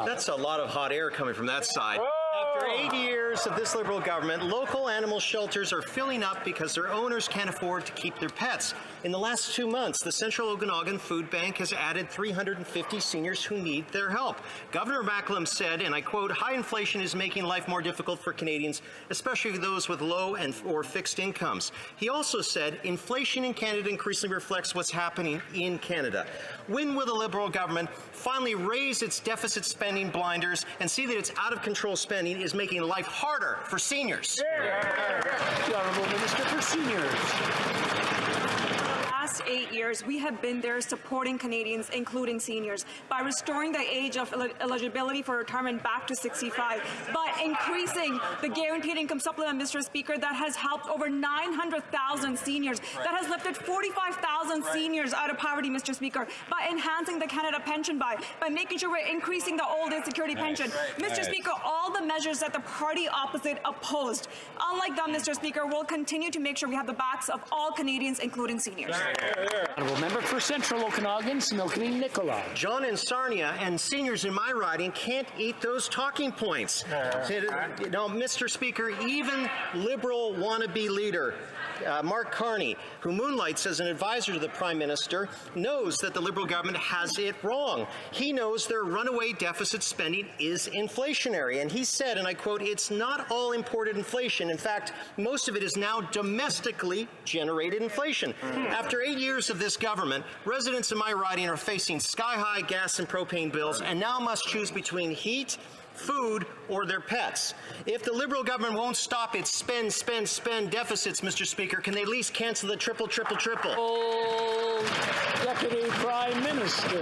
That's a lot of hot air coming from that side. After 8 years of this Liberal government, local animal shelters are filling up because their owners can't afford to keep their pets. In the last 2 months, the Central Okanagan Food Bank has added 350 seniors who need their help. Governor Macklem said, and I quote, "High inflation is making life more difficult for Canadians, especially those with low or fixed incomes." He also said, "Inflation in Canada increasingly reflects what's happening in Canada." When will the Liberal government finally raise its deficit spending blinders and see that its out-of-control spending is making life harder for seniors? The Honourable Minister for Seniors. Last 8 years, we have been there supporting Canadians, including seniors, by restoring the age of eligibility for retirement back to 65, by increasing the guaranteed income supplement, Mr. Speaker, that has helped over 900,000 seniors, that has lifted 45,000 seniors out of poverty, Mr. Speaker, by enhancing the Canada Pension by making sure we're increasing the old age security pension. Mr. Speaker, all the measures that the party opposite opposed, unlike them, Mr. Speaker, will continue to make sure we have the backs of all Canadians, including seniors. Honourable Member for Central Okanagan, Similkameen Nicola. John and Sarnia and seniors in my riding can't eat those talking points. You know, Mr. Speaker, even Liberal wannabe leader Mark Carney, who moonlights as an advisor to the Prime Minister, knows that the Liberal government has it wrong. He knows their runaway deficit spending is inflationary. And he said, and I quote, "It's not all imported inflation. In fact, most of it is now domestically generated inflation." After 8 years of this government, residents in my riding are facing sky-high gas and propane bills and now must choose between heat, food, or their pets. If the Liberal government won't stop its spend deficits, Mr. Speaker, can they at least cancel the triple? Deputy Prime Minister.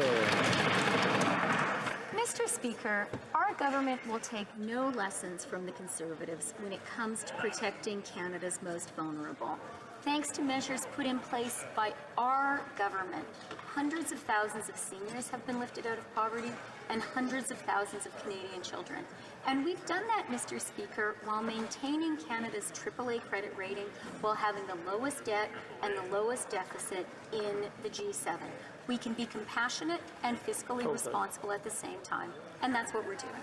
Mr. Speaker, our government will take no lessons from the Conservatives when it comes to protecting Canada's most vulnerable. Thanks to measures put in place by our government, hundreds of thousands of seniors have been lifted out of poverty and hundreds of thousands of Canadian children. And we've done that, Mr. Speaker, while maintaining Canada's AAA credit rating, while having the lowest debt and the lowest deficit in the G7. We can be compassionate and fiscally responsible at the same time, and that's what we're doing.